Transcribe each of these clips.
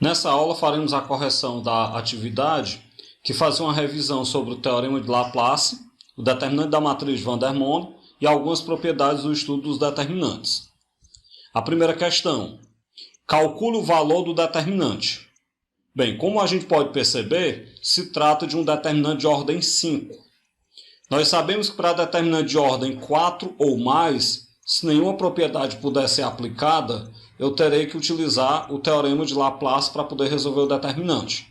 Nessa aula faremos a correção da atividade que faz uma revisão sobre o Teorema de Laplace, o determinante da matriz de Van der Monde e algumas propriedades do estudo dos determinantes. A primeira questão: calcule o valor do determinante. Bem, como a gente pode perceber, se trata de um determinante de ordem 5. Nós sabemos que para determinante de ordem 4 ou mais, se nenhuma propriedade puder ser aplicada, eu terei que utilizar o Teorema de Laplace para poder resolver o determinante.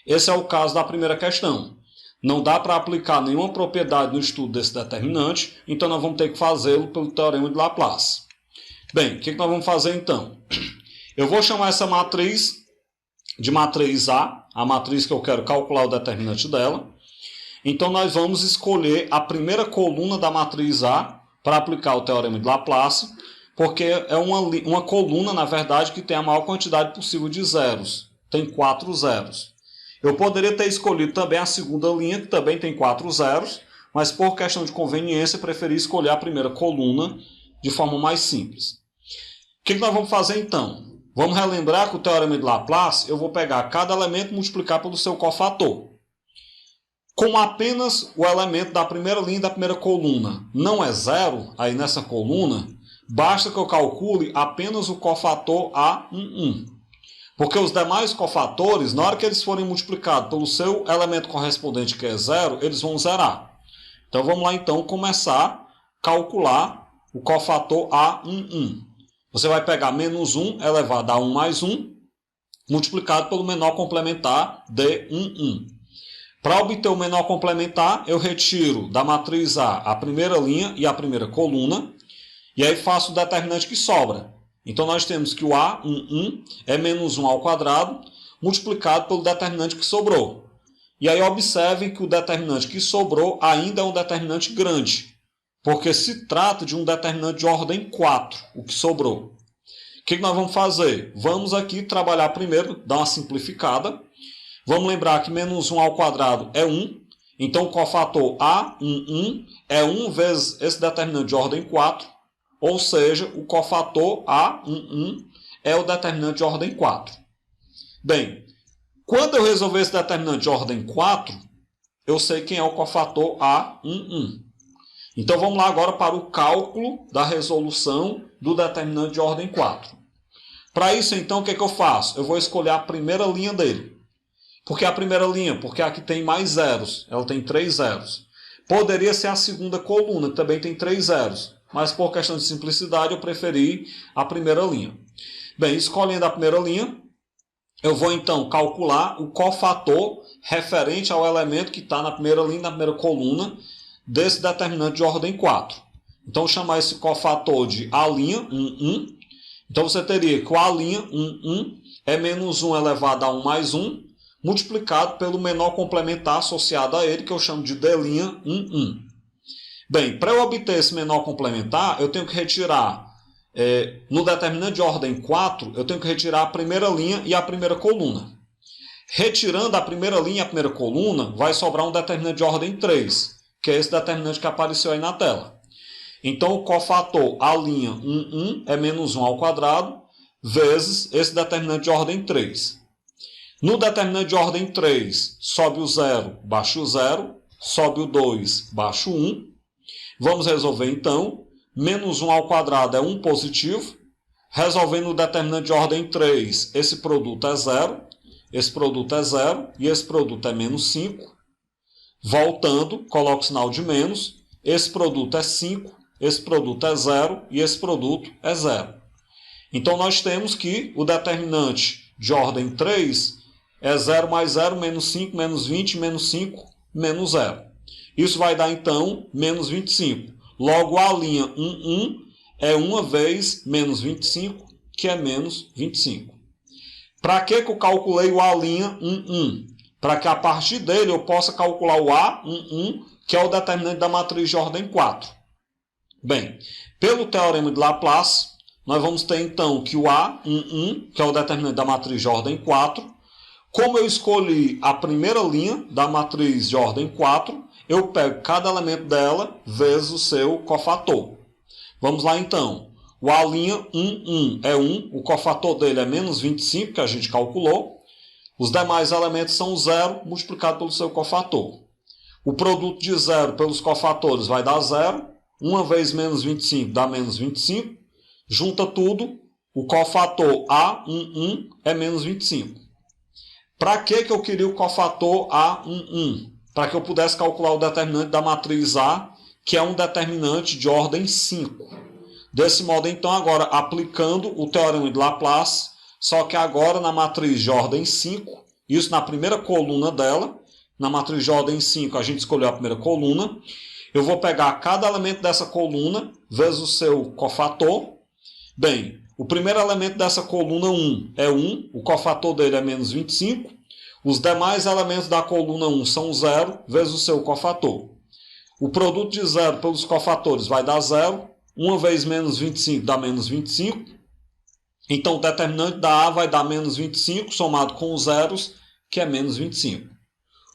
Esse é o caso da primeira questão. Não dá para aplicar nenhuma propriedade no estudo desse determinante, então nós vamos ter que fazê-lo pelo Teorema de Laplace. Bem, o que nós vamos fazer então? Eu vou chamar essa matriz de matriz A matriz que eu quero calcular o determinante dela. Então nós vamos escolher a primeira coluna da matriz A para aplicar o Teorema de Laplace, porque é uma coluna, na verdade, que tem a maior quantidade possível de zeros. Tem 4 zeros. Eu poderia ter escolhido também a segunda linha, que também tem 4 zeros, mas por questão de conveniência, preferi escolher a primeira coluna de forma mais simples. O que nós vamos fazer então? Vamos relembrar que o Teorema de Laplace, eu vou pegar cada elemento e multiplicar pelo seu cofator. Como apenas o elemento da primeira linha da primeira coluna não é zero, aí nessa coluna, basta que eu calcule apenas o cofator A11. Porque os demais cofatores, na hora que eles forem multiplicados pelo seu elemento correspondente, que é zero, eles vão zerar. Então vamos lá então começar a calcular o cofator A11. Você vai pegar menos 1 elevado a 1 mais 1, multiplicado pelo menor complementar D11. Para obter o menor complementar, eu retiro da matriz A primeira linha e a primeira coluna, e aí faço o determinante que sobra. Então nós temos que o A11 é menos 1 ao quadrado, multiplicado pelo determinante que sobrou. E aí observem que o determinante que sobrou ainda é um determinante grande, porque se trata de um determinante de ordem 4, o que sobrou. O que nós vamos fazer? Vamos aqui trabalhar primeiro, dar uma simplificada. Vamos lembrar que menos 1 ao quadrado é 1. Então o cofator A11 é 1 vezes esse determinante de ordem 4. Ou seja, o cofator A11 é o determinante de ordem 4. Bem, quando eu resolver esse determinante de ordem 4, eu sei quem é o cofator A11. Então vamos lá agora para o cálculo da resolução do determinante de ordem 4. Para isso, então, o que eu faço? Eu vou escolher a primeira linha dele. Por que a primeira linha? Porque aqui tem mais zeros. Ela tem 3 zeros. Poderia ser a segunda coluna, que também tem 3 zeros. Mas por questão de simplicidade, eu preferi a primeira linha. Bem, escolhendo a primeira linha, eu vou então calcular o cofator referente ao elemento que está na primeira linha, na primeira coluna, desse determinante de ordem 4. Então, vou chamar esse cofator de A'11. Então, você teria que o A'11 é menos 1 elevado a 1 mais 1, multiplicado pelo menor complementar associado a ele, que eu chamo de D'11. Bem, para eu obter esse menor complementar, eu tenho que retirar, no determinante de ordem 4, eu tenho que retirar a primeira linha e a primeira coluna. Retirando a primeira linha e a primeira coluna, vai sobrar um determinante de ordem 3, que é esse determinante que apareceu aí na tela. Então, o cofator A'11 é menos 1 ao quadrado, vezes esse determinante de ordem 3. No determinante de ordem 3, sobe o 0, baixa o 0, sobe o 2, baixa o 1. Vamos resolver então. Menos 1 ao quadrado é 1 positivo. Resolvendo o determinante de ordem 3, esse produto é 0. Esse produto é 0 e esse produto é menos 5. Voltando, coloco o sinal de menos. Esse produto é 5, esse produto é 0 e esse produto é 0. Então nós temos que o determinante de ordem 3 é 0 mais 0, menos 5, menos 20, menos 5, menos 0. Isso vai dar, então, menos 25. Logo, a linha 11 é 1 vezes menos 25, que é menos 25. Para que eu calculei o A'11? Para que, a partir dele, eu possa calcular o A'11, que é o determinante da matriz de ordem 4. Bem, pelo Teorema de Laplace, nós vamos ter, então, que o A'11, que é o determinante da matriz de ordem 4, como eu escolhi a primeira linha da matriz de ordem 4, eu pego cada elemento dela vezes o seu cofator. Vamos lá então. O A'11 é 1, o cofator dele é menos 25, que a gente calculou. Os demais elementos são 0 multiplicado pelo seu cofator. O produto de 0 pelos cofatores vai dar 0. 1 vezes menos 25 dá menos 25. Junta tudo. O cofator A11 é menos 25. Para que eu queria o cofator A11? Para que eu pudesse calcular o determinante da matriz A, que é um determinante de ordem 5. Desse modo, então, agora aplicando o teorema de Laplace, só que agora na matriz de ordem 5, isso na primeira coluna dela, na matriz de ordem 5 a gente escolheu a primeira coluna, eu vou pegar cada elemento dessa coluna vezes o seu cofator. Bem, o primeiro elemento dessa coluna 1 é 1, o cofator dele é menos 25. Os demais elementos da coluna 1 são 0 vezes o seu cofator. O produto de 0 pelos cofatores vai dar 0. 1 vezes menos 25 dá menos 25. Então o determinante da A vai dar menos 25 somado com os zeros, que é menos 25.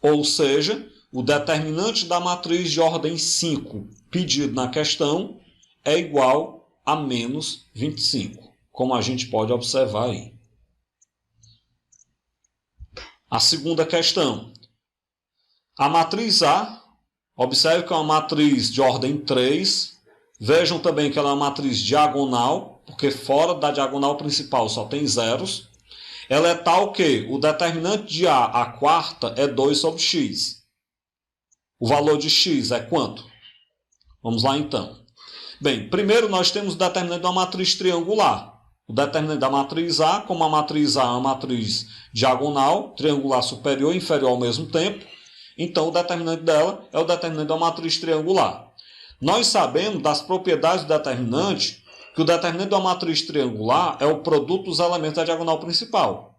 Ou seja, o determinante da matriz de ordem 5 pedido na questão é igual a menos 25, como a gente pode observar aí. A segunda questão. A matriz A, observe que é uma matriz de ordem 3. Vejam também que ela é uma matriz diagonal, porque fora da diagonal principal só tem zeros. Ela é tal que o determinante de A, a quarta, é 2 sobre x. O valor de x é quanto? Vamos lá então. Bem, primeiro nós temos o determinante de uma matriz triangular. O determinante da matriz A, como a matriz A é uma matriz diagonal, triangular superior e inferior ao mesmo tempo, então o determinante dela é o determinante da matriz triangular. Nós sabemos das propriedades do determinante que o determinante de uma matriz triangular é o produto dos elementos da diagonal principal.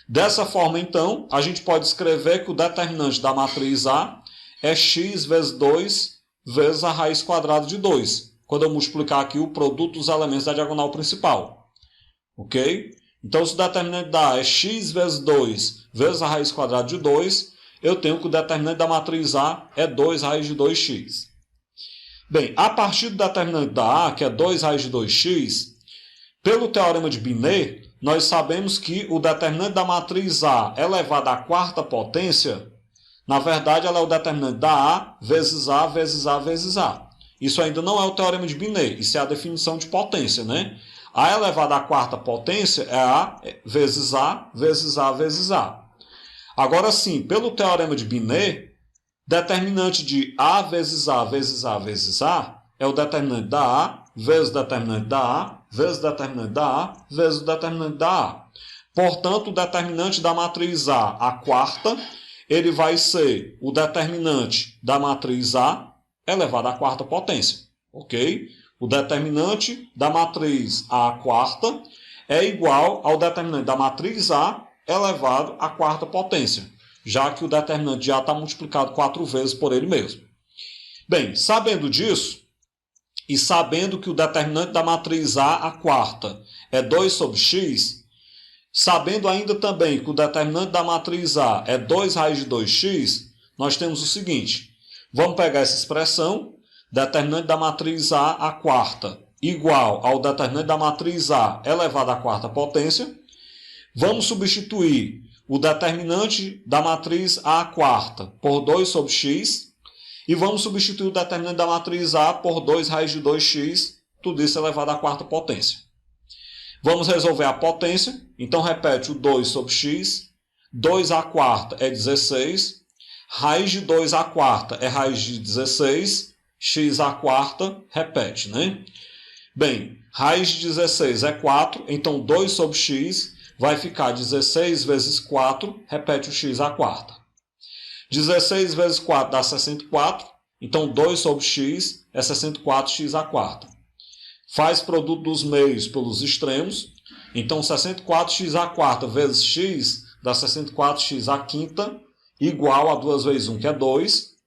Dessa forma, então, a gente pode escrever que o determinante da matriz A é x vezes 2 vezes a raiz quadrada de 2, quando eu multiplicar aqui o produto dos elementos da diagonal principal. Ok? Então, se o determinante da A é x vezes 2 vezes a raiz quadrada de 2, eu tenho que o determinante da matriz A é 2 raiz de 2x. Bem, a partir do determinante da A, que é 2 raiz de 2x, pelo teorema de Binet, nós sabemos que o determinante da matriz A elevado à quarta potência, na verdade, ela é o determinante da A vezes A vezes A vezes A. Isso ainda não é o teorema de Binet, isso é a definição de potência, né? A elevado à quarta potência é A vezes A vezes A vezes A. Agora sim, pelo teorema de Binet, determinante de A vezes A vezes A vezes A é o determinante da A vezes o determinante da A vezes o determinante da A vezes o determinante da A. Portanto, o determinante da matriz A, a quarta, ele vai ser o determinante da matriz A elevado à quarta potência. Ok? O determinante da matriz A quarta é igual ao determinante da matriz A elevado à quarta potência, já que o determinante de A está multiplicado 4 vezes por ele mesmo. Bem, sabendo disso, e sabendo que o determinante da matriz A, a quarta, é 2 sobre x, sabendo ainda também que o determinante da matriz A é 2 raiz de 2x, nós temos o seguinte. Vamos pegar essa expressão, determinante da matriz A, a quarta, igual ao determinante da matriz A elevado à quarta potência. Vamos substituir o determinante da matriz A quarta por 2 sobre x e vamos substituir o determinante da matriz A por 2 raiz de 2x, tudo isso elevado à quarta potência. Vamos resolver a potência, então repete o 2 sobre x, 2 à quarta é 16, raiz de 2 à quarta é raiz de 16, x à quarta, repete, né? Bem, raiz de 16 é 4, então 2 sobre x vai ficar 16 vezes 4, repete o x à quarta. 16 vezes 4 dá 64, então 2 sobre x é 64x à quarta. Faz produto dos meios pelos extremos, então 64x à quarta vezes x dá 64x à quinta, igual a 2 vezes 1, que é 2.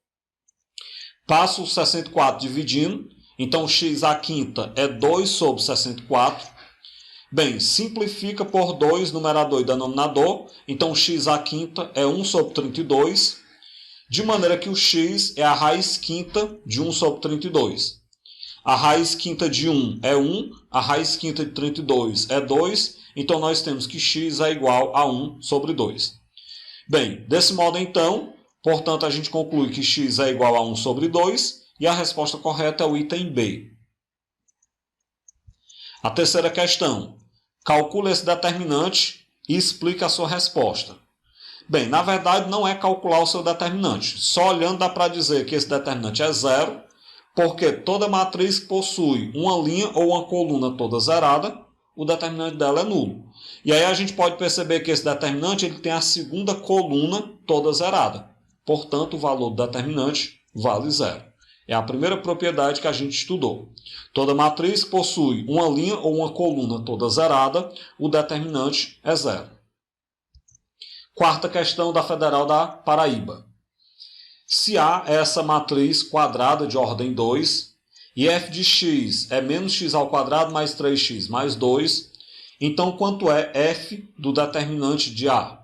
Passo o 64 dividindo, então x à quinta é 2 sobre 64. Bem, simplifica por 2, numerador e denominador, então x à quinta é 1 sobre 32, de maneira que o x é a raiz quinta de 1 sobre 32. A raiz quinta de 1 é 1, a raiz quinta de 32 é 2, então nós temos que x é igual a 1 sobre 2. Bem, desse modo então, portanto, a gente conclui que x é igual a 1 sobre 2 e a resposta correta é o item B. A terceira questão. Calcule esse determinante e explique a sua resposta. Bem, na verdade não é calcular o seu determinante. Só olhando dá para dizer que esse determinante é zero, porque toda matriz que possui uma linha ou uma coluna toda zerada, o determinante dela é nulo. E aí a gente pode perceber que esse determinante ele tem a segunda coluna toda zerada. Portanto, o valor do determinante vale zero. É a primeira propriedade que a gente estudou. Toda matriz que possui uma linha ou uma coluna toda zerada, o determinante é zero. Quarta questão da Federal da Paraíba. Se A é essa matriz quadrada de ordem 2 e f de x é menos x ao quadrado mais 3x mais 2, então quanto é f do determinante de A?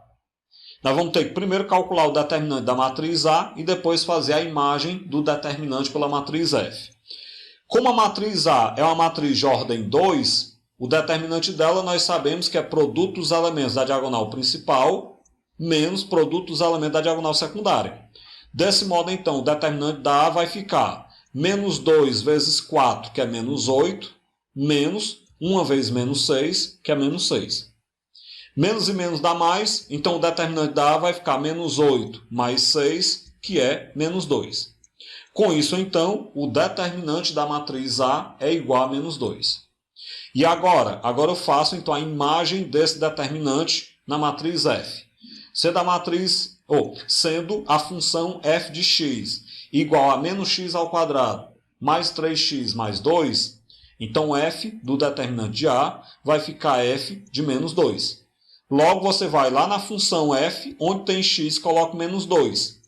Nós vamos ter que primeiro calcular o determinante da matriz A e depois fazer a imagem do determinante pela matriz F. Como a matriz A é uma matriz de ordem 2, o determinante dela nós sabemos que é produto dos elementos da diagonal principal menos produto dos elementos da diagonal secundária. Desse modo, então, o determinante da A vai ficar menos 2 vezes 4, que é menos 8, menos 1 vezes menos 6, que é menos 6. Menos e menos dá mais, então o determinante da A vai ficar menos 8 mais 6, que é menos 2. Com isso, então, o determinante da matriz A é igual a menos 2. E agora eu faço então a imagem desse determinante na matriz F. Sendo a função f de x igual a menos x ao quadrado mais 3x mais 2, então f do determinante de A vai ficar f de menos 2. Logo, você vai lá na função f, onde tem x, coloca menos 2.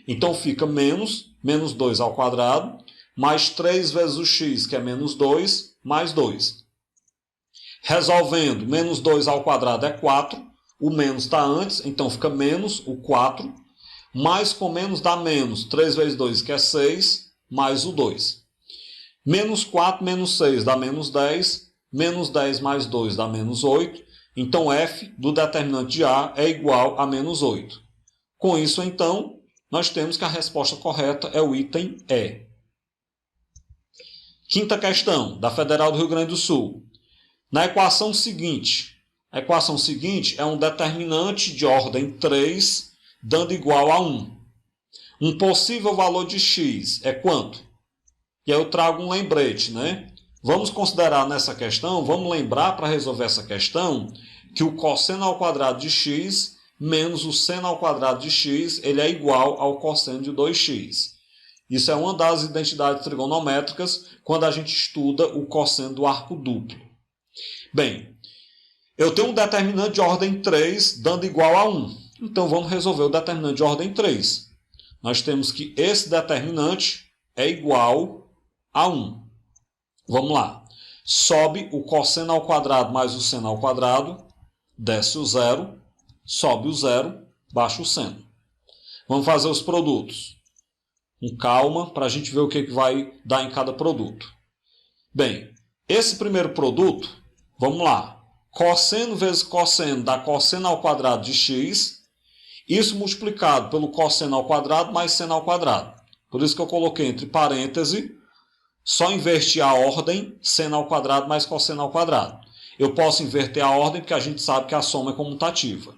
Então, fica menos 2 ao quadrado, mais 3 vezes o x, que é menos 2, mais 2. Resolvendo, menos 2 ao quadrado é 4. O menos está antes, então fica menos o 4. Mais com menos dá menos. 3 vezes 2, que é 6, mais o 2. Menos 4 menos 6 dá menos 10. Menos 10 mais 2 dá menos 8. Então, f do determinante de A é igual a menos 8. Com isso, então, nós temos que a resposta correta é o item E. Quinta questão, da Federal do Rio Grande do Sul. Na equação seguinte, a equação seguinte é um determinante de ordem 3, dando igual a 1. Um possível valor de x é quanto? E aí eu trago um lembrete, né? Vamos considerar nessa questão, vamos lembrar para resolver essa questão, que o cosseno ao quadrado de x menos o seno ao quadrado de x, ele é igual ao cosseno de 2x. Isso é uma das identidades trigonométricas quando a gente estuda o cosseno do arco duplo. Bem, eu tenho um determinante de ordem 3 dando igual a 1. Então vamos resolver o determinante de ordem 3. Nós temos que esse determinante é igual a 1. Vamos lá. Sobe o cosseno ao quadrado mais o seno ao quadrado, desce o zero, sobe o zero, baixa o seno. Vamos fazer os produtos. Com calma, para a gente ver o que vai dar em cada produto. Bem, esse primeiro produto, vamos lá. Cosseno vezes cosseno dá cosseno ao quadrado de x. Isso multiplicado pelo cosseno ao quadrado mais seno ao quadrado. Por isso que eu coloquei entre parênteses. Só invertir a ordem, seno ao quadrado mais cosseno ao quadrado. Eu posso inverter a ordem porque a gente sabe que a soma é comutativa.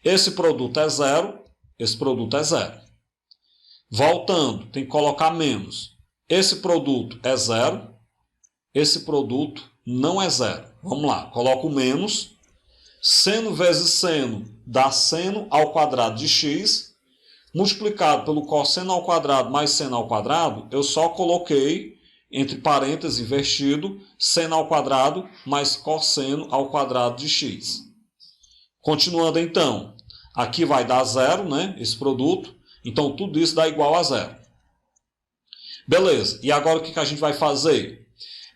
Esse produto é zero, esse produto é zero. Voltando, tem que colocar menos. Esse produto é zero, esse produto não é zero. Vamos lá, coloco menos. Seno vezes seno dá seno ao quadrado de x. Multiplicado pelo cosseno ao quadrado mais seno ao quadrado, eu só coloquei, entre parênteses invertido, seno ao quadrado mais cosseno ao quadrado de x. Continuando então, aqui vai dar zero, né, esse produto, então tudo isso dá igual a zero. Beleza, e agora o que a gente vai fazer?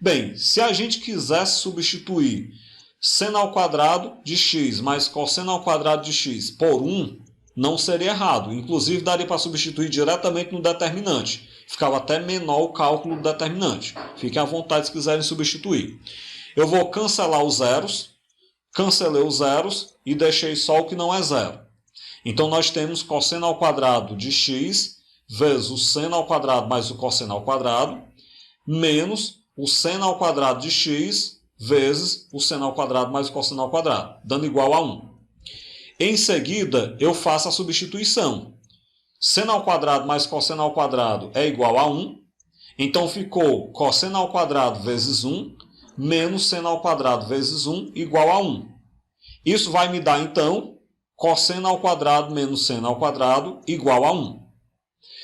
Bem, se a gente quisesse substituir seno ao quadrado de x mais cosseno ao quadrado de x por 1, não seria errado. Inclusive, daria para substituir diretamente no determinante. Ficava até menor o cálculo do determinante. Fiquem à vontade se quiserem substituir. Eu vou cancelar os zeros. Cancelei os zeros e deixei só o que não é zero. Então nós temos cosseno ao quadrado de x vezes o seno ao quadrado mais o cosseno ao quadrado, menos o seno ao quadrado de x vezes o seno ao quadrado mais o cosseno ao quadrado, dando igual a 1. Em seguida, eu faço a substituição. Seno ao quadrado mais cosseno ao quadrado é igual a 1. Então ficou cosseno ao quadrado vezes 1, menos seno ao quadrado vezes 1 igual a 1. Isso vai me dar, então, cosseno ao quadrado menos seno ao quadrado igual a 1.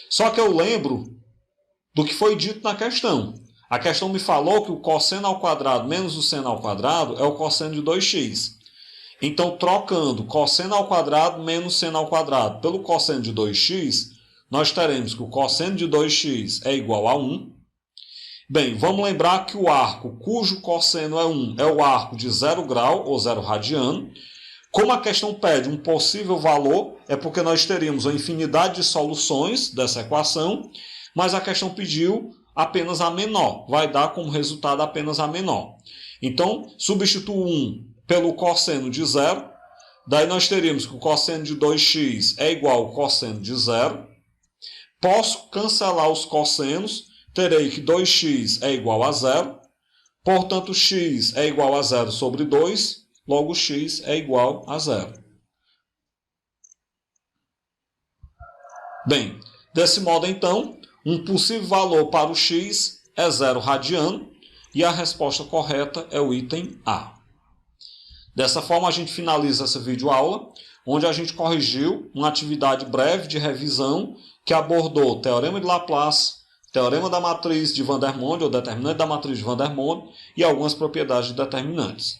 Só que eu lembro do que foi dito na questão. A questão me falou que o cosseno ao quadrado menos o seno ao quadrado é o cosseno de 2x. Então, trocando cosseno ao quadrado menos seno ao quadrado pelo cosseno de 2x, nós teremos que o cosseno de 2x é igual a 1. Bem, vamos lembrar que o arco cujo cosseno é 1 é o arco de 0 grau ou 0 radiano. Como a questão pede um possível valor, é porque nós teríamos uma infinidade de soluções dessa equação, mas a questão pediu apenas a menor, vai dar como resultado apenas a menor. Então, substituo 1 pelo cosseno de 0, daí nós teríamos que o cosseno de 2x é igual ao cosseno de 0. Posso cancelar os cossenos, terei que 2x é igual a 0, portanto x é igual a 0 sobre 2, logo x é igual a 0. Bem, desse modo então, um possível valor para o x é 0 radiano e a resposta correta é o item A. Dessa forma a gente finaliza essa videoaula, onde a gente corrigiu uma atividade breve de revisão que abordou Teorema de Laplace, Teorema da matriz de Vandermonde ou determinante da matriz de Vandermonde e algumas propriedades de determinantes.